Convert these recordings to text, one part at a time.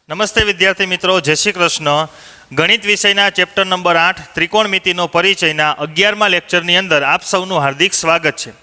નમસ્તે વિદ્યાર્થી મિત્રો, જય શ્રી કૃષ્ણ. ગણિત વિષયના ચેપ્ટર નંબર 8 ત્રિકોણમિતિનો પરિચયના 11મા લેક્ચરની અંદર આપ સૌનું હાર્દિક સ્વાગત છે.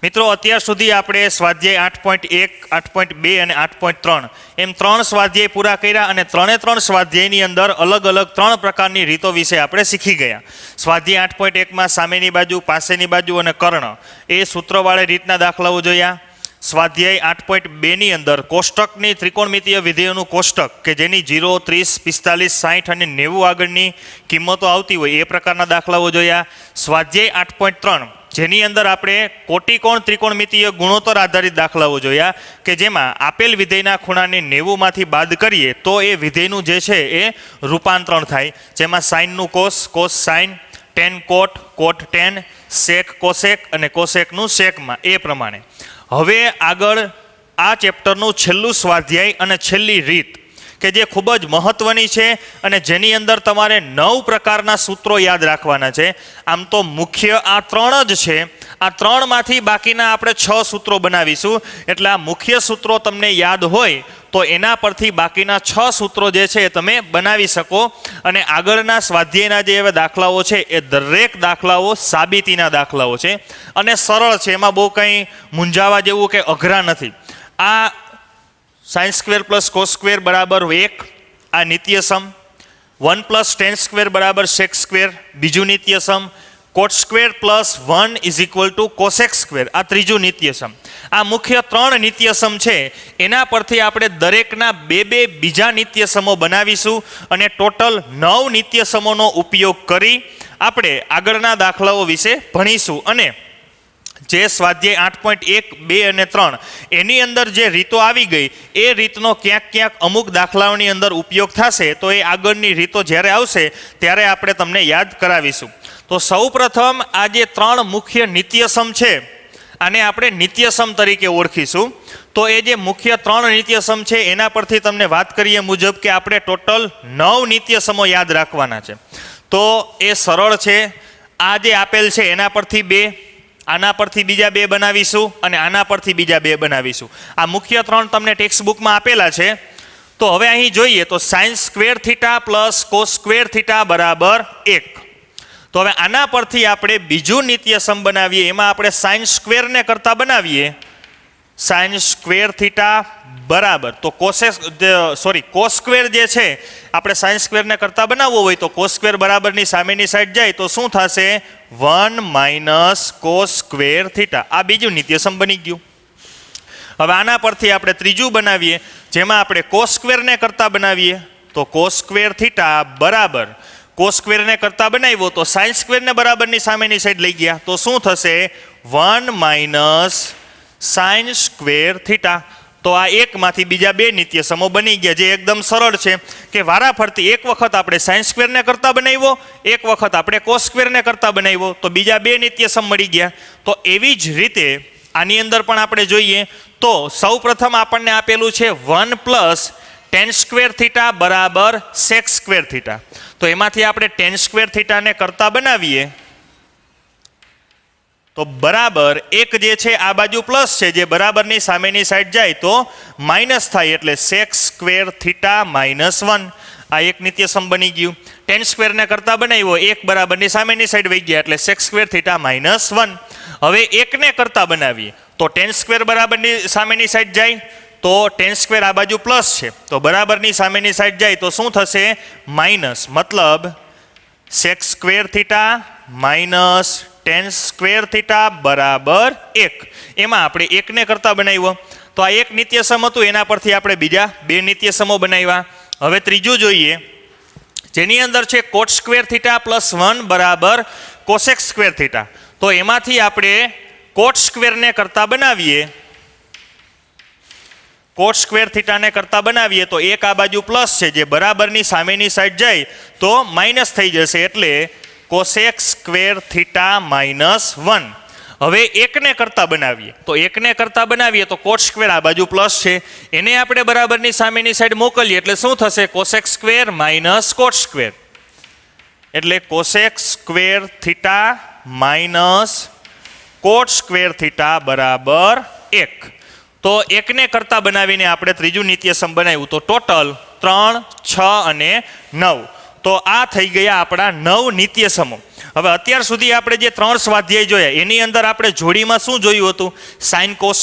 મિત્રો, અત્યાર સુધી આપણે સ્વાધ્યાય 8.1, 8.2 અને 8.3 એમ 3 સ્વાધ્યાય પૂરા કર્યા અને 3 સ્વાધ્યાયની અંદર અલગ અલગ 3 પ્રકારની રીતો વિશે આપણે શીખી ગયા. સ્વાધ્યાય 8.1માં સામેની બાજુ, પાસેની બાજુ અને કર્ણ એ સૂત્રવાળી રીતના દાખલાઓ જોયા. સ્વાધ્યાય 8.2ની અંદર કોષ્ટકની ત્રિકોણમિતીય વિધેયોનું કોષ્ટક કે જેની 0, 30, 45, 60 અને 90 આગળની કિંમતો આવતી હોય એ પ્રકારના દાખલાઓ જોયા. સ્વાધ્યાય 8.3 જેની અંદર આપણે કોટિકોણ ત્રિકોણમિતીય ગુણોત્તર આધારિત દાખલાઓ જોયા કે જેમાં આપેલ વિધેયના ખૂણાને 90માંથી બાદ કરીએ તો એ વિધેયનું જે છે એ રૂપાંતરણ થાય, જેમાં સાઇનનું કોસ, કોસ સાઇન, ટેન કોટ, કોટ ટેન, સેક કોસેક અને કોસેકનું સેકમાં એ પ્રમાણે. હવે આગળ આ ચેપ્ટરનું છેલ્લું સ્વાધ્યાય અને છેલ્લી રીત કે જે ખૂબ જ મહત્ત્વની છે અને જેની અંદર તમારે 9 પ્રકારના સૂત્રો યાદ રાખવાના છે. આમ તો મુખ્ય આ 3 જ છે. આ 3માંથી બાકીના આપણે 6 સૂત્રો બનાવીશું. એટલે આ મુખ્ય સૂત્રો તમને યાદ હોય તો એના પરથી બાકીના 6 સૂત્રો જે છે એ તમે બનાવી શકો. અને આગળના સ્વાધ્યાયના જે એવા દાખલાઓ છે એ દરેક દાખલાઓ સાબિતીના દાખલાઓ છે અને સરળ છે. એમાં બહુ કંઈ મૂંઝાવા જેવું કે અઘરા નથી. આ sine square plus cos square બરાબર 1 આ નિત્યસમ, 1 પ્લસ ટેન સ્ક્વેર બરાબર સેક સ્ક્વેર બીજું નિત્યસમ, cot square plus 1 is equal to cosec square આ ત્રીજું નિત્યસમ. આ મુખ્ય 3 નિત્યસમ છે. એના પરથી આપણે દરેકના બે બીજા નિત્યસમો બનાવીશું અને ટોટલ 9 નિત્યસમોનો ઉપયોગ કરી આપણે આગળના દાખલાઓ વિશે ભણીશું. અને જે સ્વાધ્યાય 8.1, 2 અને 3 એની અંદર જે રીતો આવી ગઈ એ રીતનો ક્યાંક અમુક દાખલાઓની અંદર ઉપયોગ થશે તો એ આગળની રીતો જ્યારે આવશે ત્યારે આપણે તમને યાદ કરાવીશું. તો સૌપ્રથમ આ જે 3 મુખ્ય નિત્યસમ છે આને આપણે નિત્યસમ તરીકે ઓળખીશું. તો એ જે મુખ્ય 3 નિત્યસમ છે એના પરથી તમને વાત કરીએ મુજબ કે આપણે ટોટલ 9 નિત્યસમો યાદ રાખવાના છે. તો એ સરળ છે. આ જે આપેલ છે એના પરથી 2, આના પરથી બીજા 2 બનાવીશું અને આના પરથી બીજા 2 બનાવીશું. આ મુખ્ય 3 તમને ટેક્સ્ટ બુકમાં આપેલા છે. તો હવે અહીં જોઈએ તો sine square theta plus cos square theta બરાબર 1. તો હવે આના પરથી આપણે બીજું નિત્યસમ બનાવીએ. એમાં આપણે સાઇન સ્ક્વેરને કરતા બનાવીએ સાઇન સ્ક્વેર થીટા બરાબર તો કોસ સ્ક્વેર જે છે આપણે સાઇન સ્ક્વેરને કરતા બનાવવો હોય તો કોસ સ્ક્વેર બરાબરની સામેની સાઈડ જાય તો શું થશે? 1 માઇનસ કોસ સ્ક્વેર થીટા. આ બીજું નિત્યસમ બની ગયું. હવે આના પરથી આપણે ત્રીજું બનાવીએ જેમાં આપણે કોસ સ્ક્વેરને કરતા બનાવીએ તો કોસ સ્ક્વેર થીટા બરાબર કોસ સ્ક્વેરને કરતા બનાવ્યો તો સાઇન સ્ક્વેરને બરાબરની સામેની સાઈડ લઈ ગયા તો શું થશે? 1 માઇનસ સાઇન સ્ક્વેર થીટા. તો આ એકમાંથી બીજા 2 નિત્યસમો બની ગયા જે એકદમ સરળ છે કે વારાફરતી એક વખત આપણે સાઇન સ્ક્વેરને કરતા બનાવ્યો, એક વખત આપણે કોસ સ્ક્વેરને કરતા બનાવ્યો તો બીજા 2 નિત્યસમ મળી ગયા. તો એવી જ રીતે આની અંદર પણ આપણે જોઈએ તો સૌપ્રથમ આપણને આપેલું છે 1 પ્લસ ટેન સ્ક્વેર થીટા બરાબર સેક સ્ક્વેર થીટા. તો એમાંથી આપણે ટેન સ્ક્વેર થીટાને કરતા બનાવીએ તો બરાબર 1 જે છે આ બાજુ પ્લસ છે જે બરાબરની સામેની સાઈડ જાય તો માઇનસ થાય એટલે સેક સ્ક્વેર થીટા માઇનસ 1. આ એક નિત્યસમ બની ગયું. ટેન સ્ક્વેરને કરતા બનાવ્યો 1 બરાબરની સામેની સાઈડ વહી ગયા એટલે સેક સ્ક્વેર થીટા માઇનસ 1. હવે 1ને કરતા બનાવીએ તો ટેન સ્ક્વેર બરાબરની સામેની સાઈડ જાય તો ટેન સ્ક્વેર આ બાજુ પ્લસ છે તો બરાબરની સામેની સાઈડ જાય તો શું થશે? માઇનસ. મતલબ sec square theta minus tan square theta બરાબર 1. એમાં આપણે 1ને કરતા બનાવ્યો તો આ એક નિત્યસમ હતું એના પરથી આપણે બીજા 2 નિત્યસમો બનાવ્યા. હવે ત્રીજું જોઈએ જેની અંદર છે કોટ સ્ક્વેર થીટા પ્લસ 1 બરાબર કોસેક સ્ક્વેર થીટા. તો એમાંથી આપણે કોટ સ્ક્વેરને કરતા બનાવીએ કોટ સ્ક્વેર થીટાને કરતા બનાવીએ તો 1 આ બાજુ પ્લસ છે જે બરાબરની સામેની સાઈડ જાય તો માઇનસ થઈ જશે એટલે કોસેક સ્ક્વેર થીટા માઇનસ 1. હવે 1ને કરતા બનાવીએ તો 1ને કરતા બનાવીએ તો કોટ સ્ક્વેર આ બાજુ પ્લસ છે એને આપણે બરાબરની સામેની સાઈડ મોકલીએ એટલે શું થશે? Cosec square minus cot square એટલે cosec square theta minus cot square theta બરાબર 1. તો એકને કરતા બનાવીને આપણે ત્રીજું નિત્યસમ બનાવ્યું, તો ટોટલ 3, 6 અને 9. તો આ થઈ ગયા આપણા 9 નિત્યસમો. હવે અત્યાર સુધી આપણે જે 3 સ્વાધ્યાય જોયા એની અંદર આપણે જોડીમાં શું જોયું હતું? સાઇન કોસ,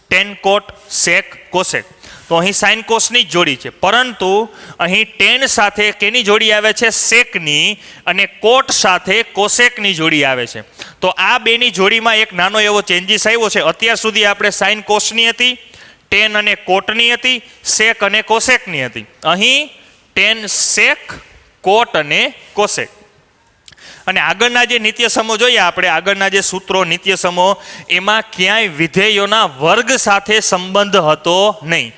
ટેન કોટ, સેક કોસેક. તો અહીં સાઇન કોસની જ જોડી છે, પરંતુ અહીં ટેન સાથે કેની જોડી આવે છે? સેકની. અને કોટ સાથે કોસેકની જોડી આવે છે. તો આ બેની જોડીમાં એક નાનો એવો ચેન્જીસ આવ્યો છે. અત્યાર સુધી આપણે સાઇન કોસની હતી, ટેન અને કોટની હતી, સેક અને કોસેકની હતી. અહીં ટેન સેક, કોટ અને કોસેક. અને આગળના જે નિત્યસમો જોયા આપણે, આગળના જે સૂત્રો નિત્યસમો, એમાં ક્યાંય વિધેયોના વર્ગ સાથે સંબંધ હતો નહીં.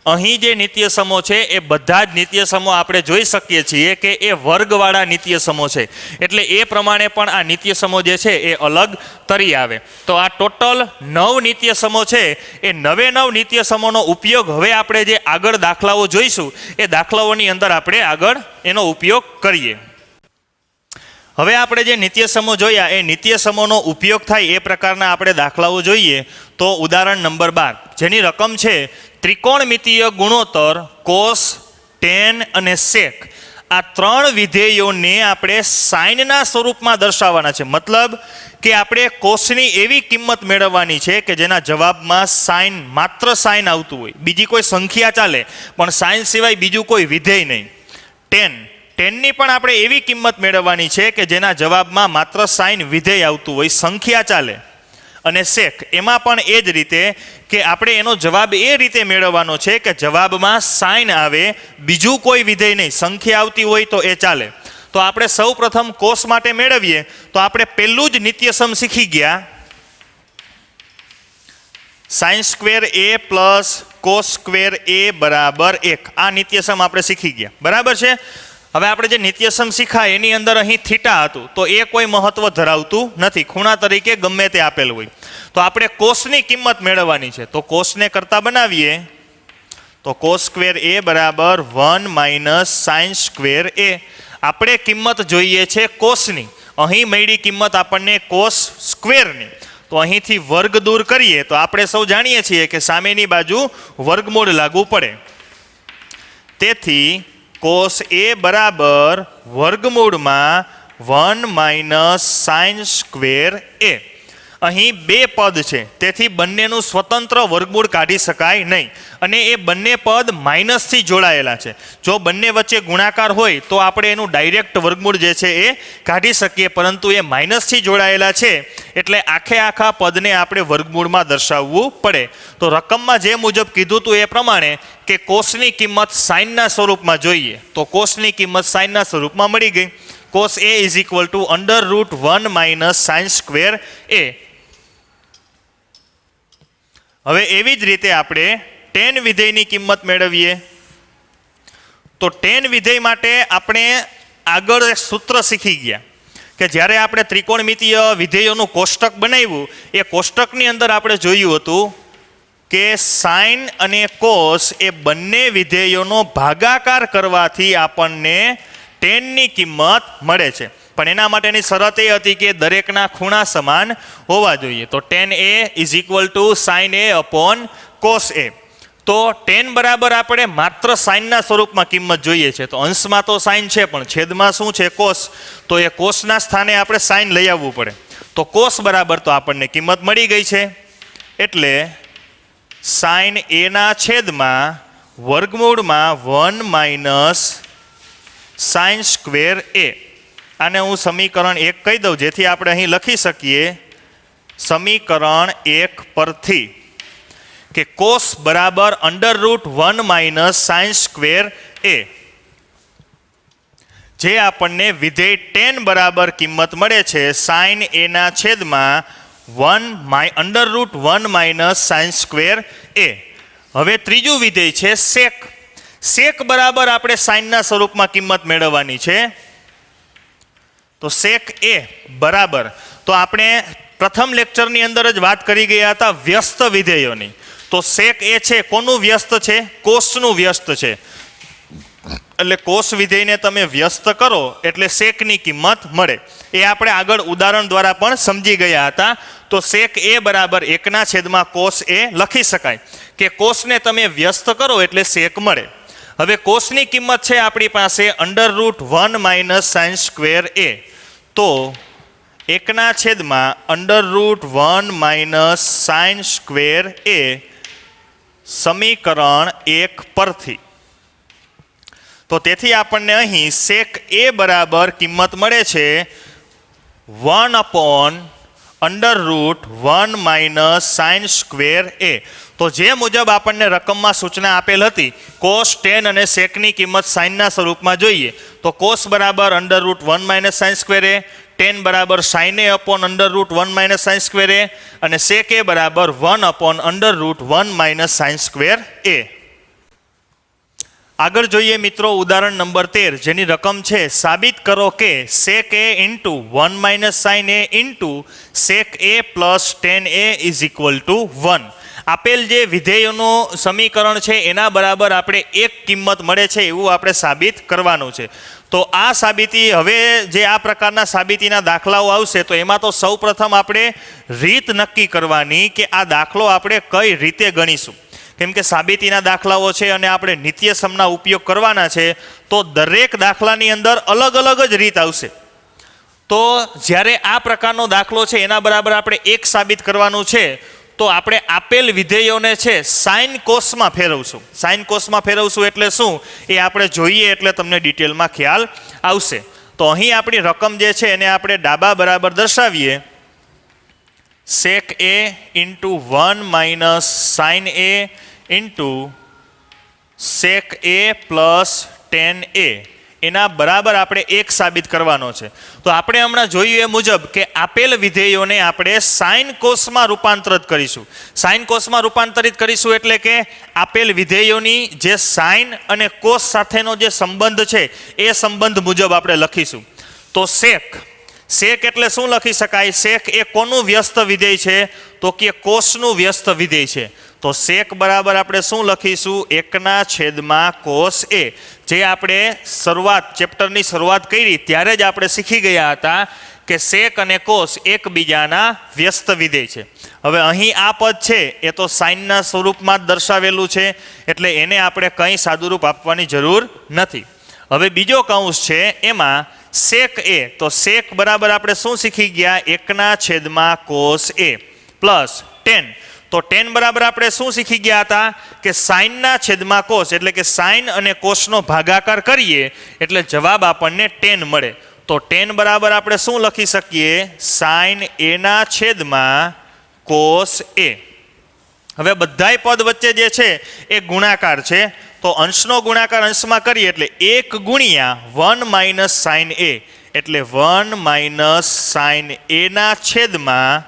અહીં જે નિત્યસમો છે એ બધા જ નિત્યસમો આપણે જોઈ શકીએ છીએ કે એ વર્ગવાળા નિત્યસમો છે, એટલે એ પ્રમાણે પણ આ નિત્યસમો જે છે એ અલગ તરી આવે. તો આ ટોટલ 9 નિત્યસમો છે. એ 9 નિત્યસમોનો ઉપયોગ હવે આપણે જે આગળ દાખલાઓ જોઈશું એ દાખલાઓની અંદર આપણે આગળ એનો ઉપયોગ કરીએ. હવે આપણે જે નિત્યસમો જોયા એ નિત્યસમોનો ઉપયોગ થાય એ પ્રકારના આપણે દાખલાઓ જોઈએ. તો ઉદાહરણ નંબર 12, જેની રકમ છે ત્રિકોણમિતીય ગુણોત્તર કોસ, ટેન અને સેક. આ 3 વિધેયોને આપણે સાઇનના સ્વરૂપમાં દર્શાવવાના છે. મતલબ કે આપણે કોસની એવી કિંમત મેળવવાની છે કે જેના જવાબમાં સાઇન, માત્ર સાઇન આવતું હોય, બીજી કોઈ સંખ્યા ચાલે પણ સાઇન સિવાય બીજું કોઈ વિધેય નહીં. ટેનની પણ આપણે એવી કિંમત મેળવવાની છે કે જેના જવાબમાં માત્ર સાઇન વિધેય આવતું હોય, સંખ્યા ચાલે. અને સેક, એમાં પણ એ જ રીતે કે આપણે એનો જવાબ એ રીતે મેળવવાનો છે કે જવાબમાં સાઇન આવે, બીજું કોઈ વિધેય નહીં, સંખ્યા આવતી હોય તો એ ચાલે. તો આપણે સૌ પ્રથમ કોસ માટે મેળવીએ તો આપણે પહેલું જ નિત્યસમ શીખી ગયા, સાઇન સ્ક્વેર એ પ્લસ કોસ સ્ક્વેર એ બરાબર 1. આ નિત્યસમ આપણે શીખી ગયા, બરાબર છે. હવે આપણે જે નિત્યસમ શીખ્યા એની અંદર અહીં થીટા હતું, તો એ કોઈ મહત્વ ધરાવતું નથી, ખૂણા તરીકે ગમે તે આપેલ હોય. તો આપણે કોસની કિંમત મેળવવાની છે. તો કોસને કરતા બનાવીએ તો કોસ સ્ક્વેર એ બરાબર 1 માઇનસ સાઇન સ્ક્વેર એ. આપણે કિંમત જોઈએ છે કોસની, અહીં મળી કિંમત આપણને કોસ સ્ક્વેરની. તો અહીંથી વર્ગ દૂર કરીએ તો આપણે સૌ જાણીએ છીએ કે સામેની બાજુ વર્ગમૂળ લાગુ પડે. તેથી કોસ એ બરાબર વર્ગમૂળમાં 1 માઇનસ સાઇન સ્ક્વેર એ. અહીં 2 પદ છે, તેથી બંનેનું સ્વતંત્ર વર્ગમૂળ કાઢી શકાય નહીં, અને એ બંને પદ માઇનસથી જોડાયેલા છે. જો બંને વચ્ચે ગુણાકાર હોય તો આપણે એનું ડાયરેક્ટ વર્ગમૂળ જે છે એ કાઢી શકીએ, પરંતુ એ માઇનસથી જોડાયેલા છે એટલે આખા પદને આપણે વર્ગમૂળમાં દર્શાવવું પડે. તો રકમમાં જે મુજબ કીધું હતું એ પ્રમાણે કે કોસની કિંમત સાઇનના સ્વરૂપમાં જોઈએ, તો કોસની કિંમત સાઇનના સ્વરૂપમાં મળી ગઈ. Cos A is equal to √1 minus sine square A. હવે એવી જ રીતે આપણે ટેન વિધેયની કિંમત મેળવીએ. તો ટેન વિધેય માટે આપણે આગળ એક સૂત્ર શીખી ગયા કે જ્યારે આપણે ત્રિકોણમિતીય વિધેયોનું કોષ્ટક બનાવ્યું એ કોષ્ટકની અંદર આપણે જોયું હતું કે સાઇન અને કોસ એ બંને વિધેયોનો ભાગાકાર કરવાથી આપણને ટેનની કિંમત મળે છે. પણ એના માટેની શરત એ હતી કે દરેકના ખૂણા સમાન હોવા જોઈએ. તો ten A is equal two sign A upon cos એ. તો ટેન બરાબર આપણે માત્ર સાઇનના સ્વરૂપમાં કિંમત જોઈએ છે. તો અંશમાં તો સાઇન છે પણ છેદમાં શું છે? કોસ. તો એ કોસના સ્થાને આપણે સાઇન લઈ આવવું પડે. તો કોસ બરાબર તો આપણને કિંમત મળી ગઈ છે, એટલે સાઇન એના છેદમાં વર્ગમૂળમાં 1 માઇનસ સાઇન સ્ક્વેર એ. આને હું સમીકરણ 1 કહી દઉં જેથી આપણે અહીં લખી શકીએ સમીકરણ 1 પરથી કે કોસ બરાબર √1 માઇનસ સાઇન સ્ક્વેર એ. જે આપણને વિધેય ટેન બરાબર કિંમત મળે છે સાઇન એના છેદમાં √1 માઇનસ સાઇન સ્ક્વેર એ. હવે ત્રીજું વિધેય છે સેક. સેક બરાબર આપણે સાઇનના સ્વરૂપમાં કિંમત મેળવવાની છે. તો સેક એ બરાબર, તો આપણે પ્રથમ લેક્ચરની અંદર જ વાત કરી ગયા હતા વ્યસ્ત વિધેયોની. તો સેક એ છે કોનું વ્યસ્ત છે? કોસનું વ્યસ્ત છે. એટલે કોસ વિધેયને તમે વ્યસ્ત કરો એટલે સેકની કિંમત મળે. એ આપણે આગળ ઉદાહરણ દ્વારા પણ સમજી ગયા હતા. તો સેક એ બરાબર 1 ના છેદમાં કોસ એ લખી શકાય, કે કોસને તમે વ્યસ્ત કરો એટલે સેક મળે. હવે કોસની કિંમત છે આપણી પાસે √1 માઇનસ સાઇન સ્ક્વેર એ. તો 1/√1 માઇનસ સાઇન સ્ક્વેર એ સમીકરણ 1 પરથી. તો તેથી આપણને અહીં સેક એ બરાબર કિંમત મળે છે 1/√1 માઇનસ સાઇન સ્ક્વેર એ. તો જે મુજબ આપણને રકમમાં સૂચના આપેલ હતી કોસ ટેન અને સેકની કિંમત સાઇનના સ્વરૂપમાં જોઈએ તો કોસ બરાબર √1 minus sine square A, tan બરાબર sine A upon √1 minus sine square A અને સેક એ બરાબર 1/√1 માઇનસ સાઇન સ્ક્વેર એ. આગળ જોઈએ મિત્રો ઉદાહરણ નંબર 13 જેની રકમ છે સાબિત કરો કે sec A into 1 minus sine A into sec A plus tan A is equal to 1. આપેલ જે વિધેયોનું સમીકરણ છે એના બરાબર આપણે એક કિંમત મળે છે એવું આપણે સાબિત કરવાનું છે. તો આ સાબિતી હવે જે આ પ્રકારના સાબિતીના દાખલાઓ આવશે તો એમાં તો સૌ પ્રથમ આપણે રીત નક્કી કરવાની કે આ દાખલો આપણે કઈ રીતે ગણીશું. કેમ કે સાબિતીના દાખલાઓ છે અને આપણે નિત્યસમના ઉપયોગ કરવાના છે તો દરેક દાખલાની અંદર અલગ અલગ જ રીત આવશે. તો જ્યારે આ પ્રકારનો દાખલો છે એના બરાબર આપણે એક સાબિત કરવાનું છે તો આપણે આપેલ વિધેયોને છે સાઇન કોસમાં ફેરવશું. સાઇન કોસમાં ફેરવશું એટલે શું એ આપણે જોઈએ એટલે તમને ડિટેલમાં ખ્યાલ આવશે. તો અહીં આપણી રકમ જે છે એને આપણે ડાબા બરાબર દર્શાવીએ sec A into 1 minus sine A into sec A plus tan A એના બરાબર આપણે એક સાબિત કરવાનો છે. તો આપણે હમણાં જોયું એ મુજબ કે આપેલ વિધેયોને આપણે સાઇન કોસમાં રૂપાંતરિત કરીશું. સાઇન કોસમાં રૂપાંતરિત કરીશું એટલે કે આપેલ વિધેયોની જે સાઇન અને કોસ સાથેનો જે સંબંધ છે એ સંબંધ મુજબ આપણે લખીશું. તો સેક એટલે શું લખી શકાય? સેક એ કોનું વ્યસ્ત વિધેય છે? તો કે કોસનું વ્યસ્ત વિધેય છે. તો સેક બરાબર આપણે શું લખીશું? 1// કોસ એ. જે આપણે ચેપ્ટરની શરૂઆત કરી ત્યારે જ આપણે શીખી ગયા હતા કે સેક અને કોસ એકબીજાના વ્યસ્ત વિધેય છે. હવે અહીં આ પદ છે એ તો સાઇનના સ્વરૂપમાં જ દર્શાવેલું છે એટલે એને આપણે કંઈ સાદુરૂપ આપવાની જરૂર નથી. હવે બીજો કૌંસ છે એમાં સેક એ. તો સેક બરાબર આપણે શું શીખી ગયા? 1// કોસ એ પ્લસ ટેન. તો ટેન બરાબર આપણે શું શીખી ગયા હતા કે સાઇનના છેદમાં કોસ એટલે કે સાઇન અને કોસનો ભાગાકાર કરીએ એટલે જવાબ આપણને ટેન મળે. તો ટેન બરાબર આપણે શું લખી શકીએ? સાઇન એના છેદમાં કોસ એ. હવે બધાય પદ વચ્ચે જે છે એ ગુણાકાર છે તો અંશનો ગુણાકાર અંશમાં કરીએ એટલે 1 ગુણ્યા 1 માઇનસ સાઇન એ એટલે 1 માઇનસ સાઇન એના છેદમાં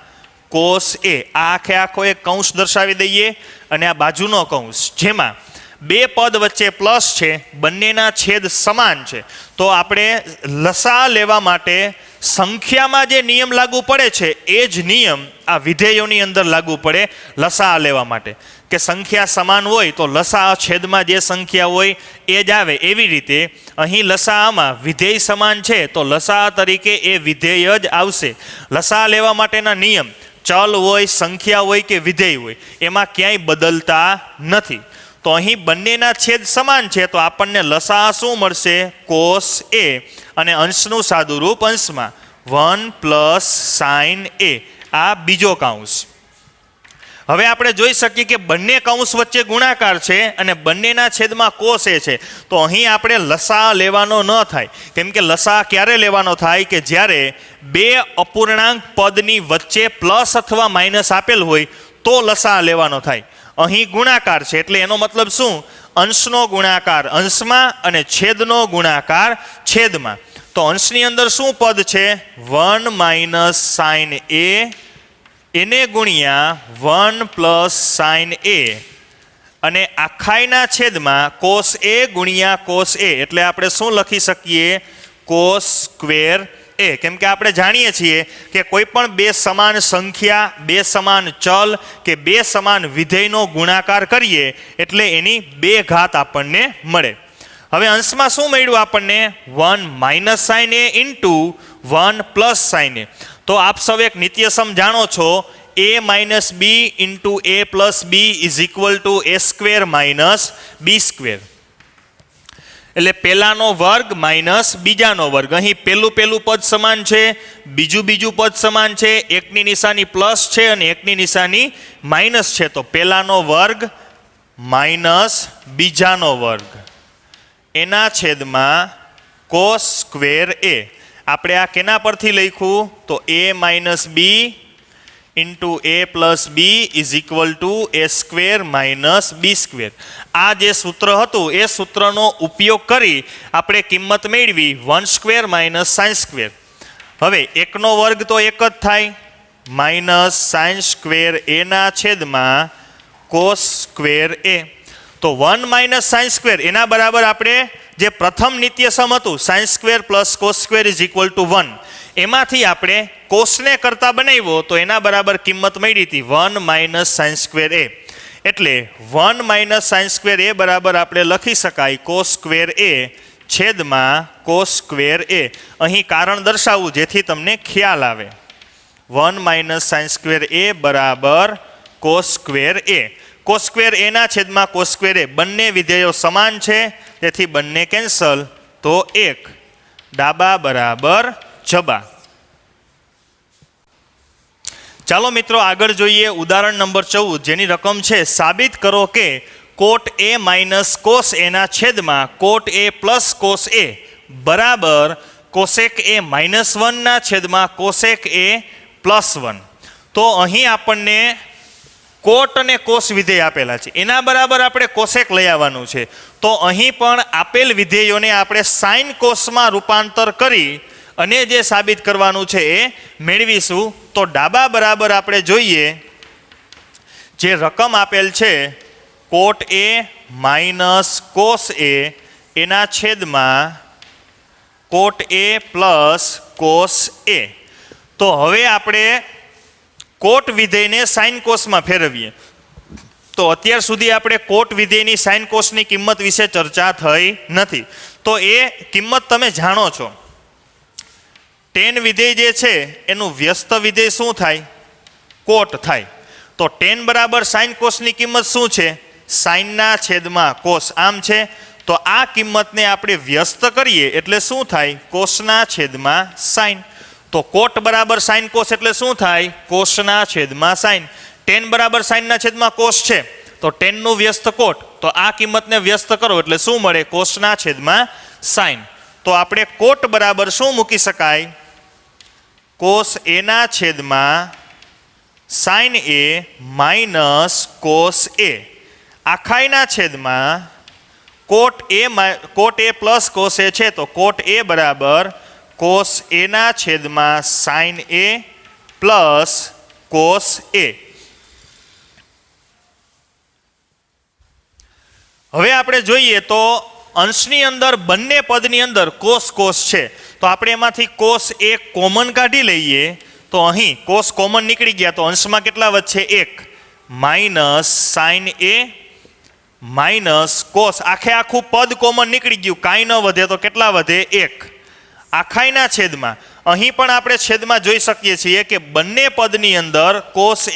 કોસ એ. આ આખો એક કૌંસ દર્શાવી દઈએ અને આ બાજુનો કૌંસ જેમાં બે પદ વચ્ચે પ્લસ છે બંનેના છેદ સમાન છે તો આપણે લસા લેવા માટે સંખ્યામાં જે નિયમ લાગુ પડે છે એ જ નિયમ આ વિધેયોની અંદર લાગુ પડે લસા લેવા માટે કે સંખ્યા સમાન હોય તો લસા છેદમાં જે સંખ્યા હોય એ જ આવે. એવી રીતે અહીં લસામાં વિધેય સમાન છે તો લસા તરીકે એ વિધેય જ આવશે. લસા લેવા માટેના નિયમ ચલ હોય, સંખ્યા હોય કે વિધેય હોય એમાં ક્યાંય બદલતા નથી. તો અહીં બંનેના છેદ સમાન છે તો આપણને લસા શું મળશે? કોસ એ અને અંશનું સાદુરૂપ અંશમાં 1 + સાઇન એ. આ બીજો કૌંસ. હવે આપણે જોઈ શકીએ કે બંને કૌંસ વચ્ચે ગુણાકાર છે અને બંનેના છેદમાં કોસ એ છે તો અહીં આપણે લસા લેવાનો ન થાય. કેમ કે લસા ક્યારે લેવાનો થાય કે જ્યારે બે અપૂર્ણાંક પદની વચ્ચે પ્લસ અથવા માઇનસ આપેલ હોય તો લસા લેવાનો થાય. અહીં ગુણાકાર છે એટલે એનો મતલબ શું? અંશનો ગુણાકાર અંશમાં અને છેદનો ગુણાકાર છેદમાં. તો અંશની અંદર શું પદ છે? 1 - સાઇન એ એને ગુણ્યા 1 + સાઇન એ અને આખાઈના છેદમાં કોસ એ ગુણ્યા કોસ એ એટલે આપણે શું લખી શકીએ? કોસ સ્ક્વેર એ. કેમ કે આપણે જાણીએ છીએ કે કોઈ પણ બે સમાન સંખ્યા, બે સમાન ચલ કે બે સમાન વિધેયનો ગુણાકાર કરીએ એટલે એની 2 ઘાત આપણને મળે. હવે અંશમાં શું મળ્યું આપણને? 1 - sine A into 1 + sine A. તો આપ સૌ એક નિત્યસમ જાણો છો a minus B into a plus B is equal to a square minus B square. એટલે પહેલાનો વર્ગ માઇનસ બીજાનો વર્ગ. અહીં પહેલું પદ સમાન છે, બીજું પદ સમાન છે, એકની નિશાની પ્લસ છે અને એકની નિશાની માઇનસ છે. તો પહેલાનો વર્ગ માઇનસ બીજાનો વર્ગ એના છેદમાં કોસ સ્ક્વેર એ. આપણે આ કેના પરથી લખ્યું? તો a minus B into a plus B is equal to a square minus B square. આ જે સૂત્ર હતું એ સૂત્રનો ઉપયોગ કરી આપણે કિંમત મેળવી 1 સ્ક્વેર માઇનસ સાઇન સ્ક્વેર. હવે એકનો વર્ગ તો એક જ થાય, માઇનસ સાઇન સ્ક્વેર એના છેદમાં કોસ સ્ક્વેર એ. તો 1 માઇનસ સાઇન સ્ક્વેર એના બરાબર આપણે જે પ્રથમ નિત્યસમ હતું sine square plus cos square is equal to 1, એમાંથી આપણે કોસને કરતા બનાવ્યો તો એના બરાબર કિંમત મળી હતી 1 માઇનસ સાઇન સ્ક્વેર એ. એટલે 1 માઇનસ સાઇન સ્ક્વેર એ બરાબર આપણે લખી શકાય કોસ સ્ક્વેર એ છેદમાં કોસ સ્ક્વેર એ. અહીં કારણ દર્શાવવું જેથી તમને ખ્યાલ આવે. 1 માઇનસ સાઇન સ્ક્વેર એ બરાબર કોસ સ્ક્વેર એ. કોસ સ્ક્વેર એના છેદમાં કોસ સ્ક્વેર એ. બંને વિધેયો સમાન છે તેથી બંને કેન્સલ. તો 1 ડાબા બરાબર જબા. ચાલો મિત્રો આગળ જોઈએ ઉદાહરણ નંબર 14, જેની રકમ છે સાબિત કરો કે કોટ એ માઇનસ કોસ એના છેદમાં કોટ એ પ્લસ કોસ એ બરાબર કોસેક એ માઇનસ 1 ના છેદમાં કોસેક એ પ્લસ 1. તો અહીં આપણને કોટ અને કોસ વિધેય આપેલા છે, એના બરાબર આપણે કોસેક લઈ આવવાનું છે. તો અહીં પણ આપેલ વિધેયોને આપણે સાઇન કોસમાં રૂપાંતર કરી અને જે સાબિત કરવાનું છે એ મેળવીશું. તો ડાબા બરાબર આપણે જોઈએ જે રકમ આપેલ છે કોટ એ માઇનસ કોસ એ એના છેદમાં કોટ એ પ્લસ કોસ એ. તો હવે આપણે કોટ વિધેયને સાઇન કોસમાં ફેરવીએ. તો અત્યાર સુધી આપણે કોટ વિધેયની સાઇન કોસની કિંમત વિશે ચર્ચા થઈ નથી, તો એ કિંમત તમે જાણો છો. ટેન વિધેય જે છે એનું વ્યસ્ત વિધેય શું થાય? કોટ થાય. તો ટેન બરાબર સાઇન કોસની કિંમત શું છે? સાઇનના છેદમાં કોસ. આમ છે તો આ કિંમતને આપણે વ્યસ્ત કરીએ એટલે શું થાય? કોસના છેદમાં સાઇન. તો કોટ બરાબર સાઇન કોસ એટલે શું થાય? કોસના છેદમાં સાઇન. ટેન બરાબર સાઇનના છેદમાં કોસ છે તો ટેનનું વ્યસ્ત કોટ. તો આ કિંમતને વ્યસ્ત કરો એટલે શું મળે? કોસના છેદમાં સાઇન. તો આપણે કોટ બરાબર શું મૂકી શકાય? કોસ એના છેદમાં sine A minus cos A આખાઈના છેદમાં કોટ એ પ્લસ કોસ એ છે તો કોટ એ બરાબર કોસ એના છેદમાં સાઇન એ પ્લસ કોસ એ. હવે આપણે જોઈએ તો અંશની અંદર બંને પદની અંદર કોસ કોસ છે તો આપણે એમાંથી કોસ એ કોમન કાઢી લઈએ. તો અહીં કોસ કોમન નીકળી ગયા તો અંશમાં કેટલા વધશે? 1 minus sine A minus cos. આખું પદ કોમન નીકળી ગયું, કાંઈ ન વધે તો કેટલા વધે? 1 આખાઈના છેદમાં. અહીં પણ આપણે છેદમાં જોઈ શકીએ છીએ કે બંને પદની અંદર કોસ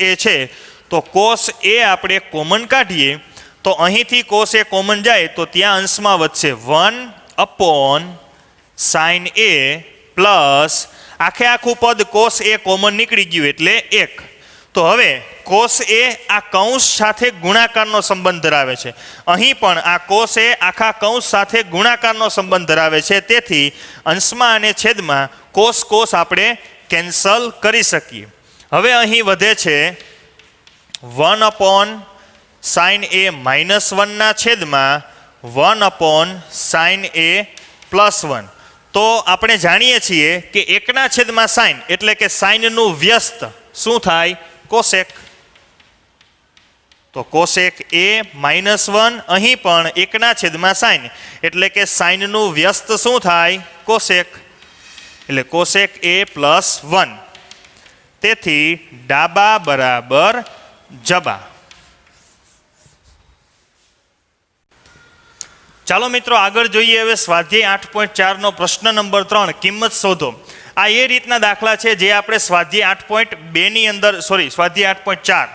એ છે તો કોસ એ આપણે કોમન કાઢીએ તો અહીંથી કોસ એ કોમન જાય તો ત્યાં અંશમાં વધશે 1 અપોન સાઇન એ પ્લસ આખું પદ કોસ એ કોમન નીકળી ગયું એટલે 1. તો હવે કોસ એ આ કૌંસ સાથે ગુણાકારનો સંબંધ ધરાવે છે. અહીં પણ આ કોસ એ આખા કૌંસ સાથે ગુણાકારનો સંબંધ ધરાવે છે, તેથી અંશમાં અને છેદમાં કોસ કોસ આપણે કેન્સલ કરી શકીએ. હવે અહીં વધે છે 1 અપોન સાઇન એ માઇનસ 1 ના છેદમાં 1 અપોન સાઇન એ પ્લસ 1. તો આપણે જાણીએ છીએ કે એકના છેદમાં સાઇન એટલે કે સાઇનનું વ્યસ્ત શું થાય? કોસેક. તો કોસેક એ માઇનસ 1. અહીં પણ એકના છેદમાં સાઇન એટલે કે સાઇનનું વ્યસ્ત શું થાય? કોસેક. એટલે કોસેક એ પ્લસ 1. તેથી ડાબા બરાબર જબા. ચાલો મિત્રો આગળ જોઈએ હવે સ્વાધ્યાય 8.4 નો પ્રશ્ન નંબર 3, કિંમત શોધો. આ એ રીતના દાખલા છે જે આપણે સ્વાધ્યાય 8.2ની અંદર સ્વાધ્યાય 8.4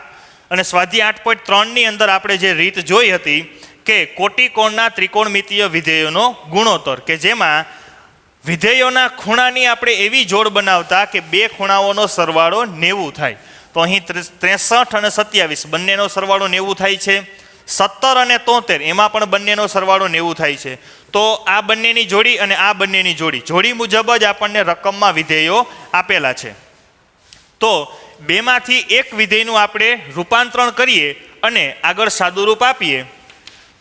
અને સ્વાધ્યાય 8.3ની અંદર આપણે જે રીત જોઈ હતી કે કોટિકોણના ત્રિકોણમિતીય વિધેયોનો ગુણોત્તર, કે જેમાં વિધેયોના ખૂણાની આપણે એવી જોડ બનાવતા કે બે ખૂણાઓનો સરવાળો 90 થાય. તો અહીં 63 અને 27 બંનેનો સરવાળો 90 થાય છે. 17 અને 73 એમાં પણ બંનેનો સરવાળો 90 થાય છે. તો આ બંનેની જોડી અને આ બંનેની જોડી મુજબ જ આપણને રકમમાં વિધેયો આપેલા છે. તો બેમાંથી એક વિધેયનું આપણે રૂપાંતરણ કરીએ અને આગળ સાદુરૂપ આપીએ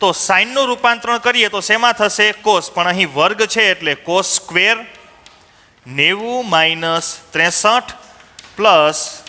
તો સાઇનનું રૂપાંતરણ કરીએ તો શેમાં થશે? કોસ. પણ અહીં વર્ગ છે એટલે cos square 90 - 63 plus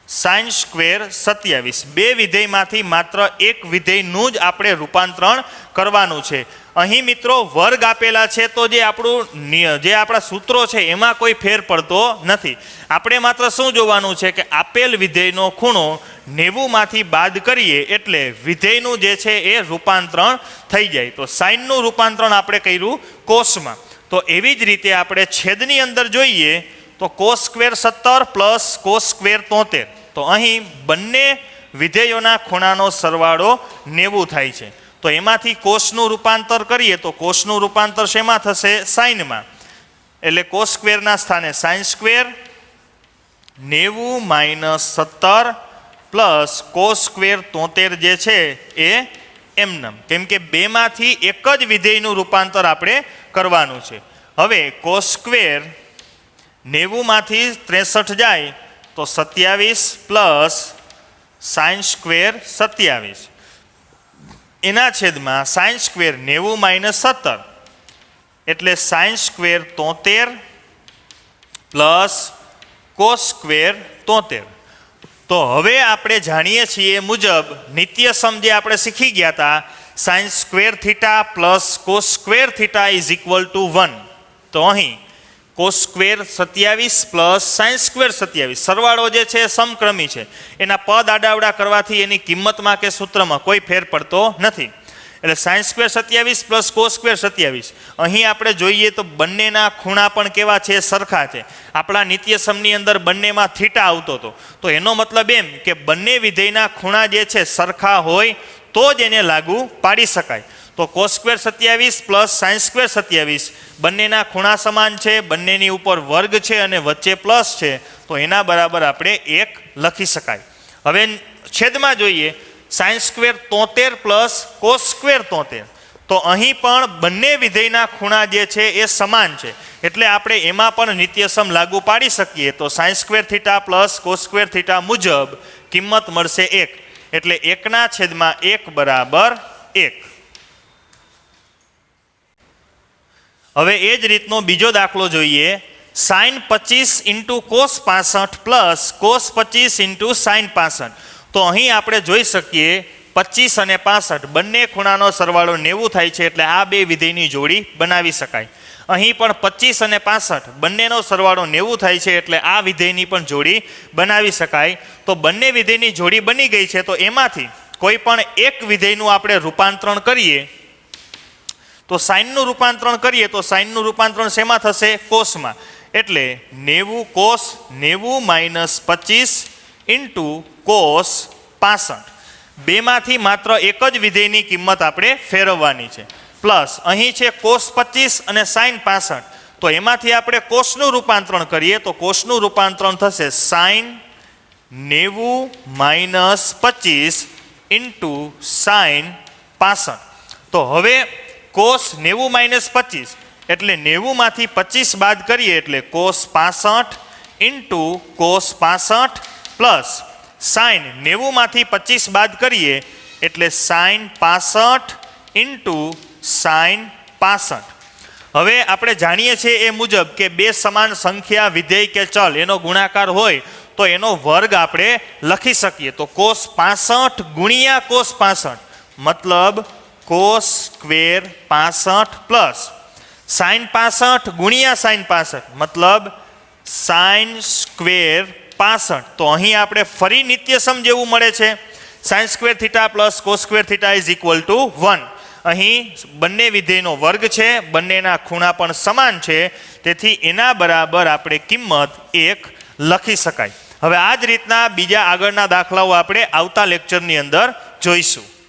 sine square 27. બે વિધેયમાંથી માત્ર એક વિધેયનું જ આપણે રૂપાંતરણ કરવાનું છે. અહીં મિત્રો વર્ગ આપેલા છે તો જે આપણા સૂત્રો છે એમાં કોઈ ફેર પડતો નથી. આપણે માત્ર શું જોવાનું છે કે આપેલ વિધેયનો ખૂણો 90માંથી બાદ કરીએ એટલે વિધેયનું જે છે એ રૂપાંતરણ થઈ જાય. તો સાઇનનું રૂપાંતરણ આપણે કર્યું કોસમાં. તો એવી જ રીતે આપણે છેદની અંદર જોઈએ તો cos square 17 plus cos square 73. તો અહીં બંને વિધેયોના ખૂણાનો સરવાળો 90 થાય છે. તો એમાંથી કોસનું રૂપાંતર કરીએ તો કોસનું રૂપાંતર શેમાં થશે? સાઇનમાં. એટલે કોસ સ્ક્વેરના સ્થાને sine square 90 - 17 plus cos square 73 જે છે એ એમનેમ, કેમ કે બેમાંથી એક જ વિધેયનું રૂપાંતર આપણે કરવાનું છે. હવે કોસ સ્ક્વેર 90માંથી 63 જાય તો 27 પ્લસ સાઇન સ્ક્વેર 27 એના છેદમાં સાઇન સ્ક્વેર 90 - 17 એટલે sine square 73 plus cos square 73. તો હવે આપણે જાણીએ છીએ મુજબ નિત્યસમ જે આપણે શીખી ગયા હતા sine square theta plus cos square theta is equal to 1. તો અહીં cos square 27 plus sine square 27 સરવાળો જે છે સમક્રમી છે. એના પદ આડાવડા કરવાથી એની કિંમતમાં કે સૂત્રમાં કોઈ ફેર પડતો નથી. એટલે sine square 27 plus cos square 27. અહીં આપણે જોઈએ તો બંનેના ખૂણા પણ કેવા છે? સરખા છે. આપણા નિત્યસમની અંદર બંનેમાં થીટા આવતો હતો. તો એનો મતલબ એમ કે બંને વિધેયના ખૂણા જે છે સરખા હોય તો જ એને લાગુ પાડી શકાય. તો cos square 27 plus sine square 27 બંનેના ખૂણા સમાન છે, બંનેની ઉપર વર્ગ છે અને વચ્ચે પ્લસ છે. તો એના બરાબર આપણે 1 લખી શકાય. હવે છેદમાં જોઈએ sine square 73 plus cos square 73. તો અહીં પણ બંને વિધેયના ખૂણા જે છે એ સમાન છે એટલે આપણે એમાં પણ નિત્યસમ લાગુ પાડી શકીએ. તો sine square theta plus cos square theta મુજબ કિંમત મળશે 1 એટલે 1/1 બરાબર 1. હવે એ જ રીતનો બીજો દાખલો જોઈએ. Sine 25 × cos 65 plus cos 25 × sine 65. તો અહીં આપણે જોઈ શકીએ 25 અને 65 બંને ખૂણાનો સરવાળો 90 થાય છે એટલે આ બે વિધેયની જોડી બનાવી શકાય. અહીં પણ 25 અને 65 બંનેનો સરવાળો 90 થાય છે એટલે આ વિધેયની પણ જોડી બનાવી શકાય. તો બંને વિધેયની જોડી બની ગઈ છે તો એમાંથી કોઈ પણ એક વિધેયનું આપણે રૂપાંતરણ કરીએ તો સાઇનનું રૂપાંતરણ કરીએ તો સાઇનનું રૂપાંતરણ શેમાં થશે? કોસમાં. એટલે 90 કોસ 90 - 25 × કોસ 65. બેમાંથી માત્ર એક જ વિધેયની કિંમત આપણે ફેરવવાની છે. પ્લસ અહીં છે કોસ 25 અને સાઇન 65. તો એમાંથી આપણે કોસનું રૂપાંતરણ કરીએ તો કોસનું રૂપાંતરણ થશે સાઇન 90 - 25 × સાઇન 65. તો હવે કોસ 90 - 25 એટલે 90માંથી 25 બાદ કરીએ એટલે કોસ 65 × કોસ 65 પ્લસ સાઇન 90માંથી 25 બાદ કરીએ એટલે સાઇન 65 × સાઇન 65. હવે આપણે જાણીએ છીએ એ મુજબ કે બે સમાન સંખ્યા વિધેય કે ચલ એનો ગુણાકાર હોય તો એનો વર્ગ આપણે લખી શકીએ. તો કોસ 65 ગુણ્યા કોસ 65 મતલબ કોસ સ્ક્વેર 65 પ્લસ સાઇન 65 ગુણ્યા સાઇન 65 મતલબ સાઇન સ્ક્વેર 65. તો અહીં આપણે ફરી નિત્યસમ જેવું મળે છે. Sine square theta plus cos square theta is equal to 1. અહીં બંને વિધેયનો વર્ગ છે, બંનેના ખૂણા પણ સમાન છે, તેથી એના બરાબર આપણે કિંમત 1 લખી શકાય. હવે આ જ રીતના બીજા આગળના દાખલાઓ આપણે આવતા લેક્ચરની અંદર જોઈશું.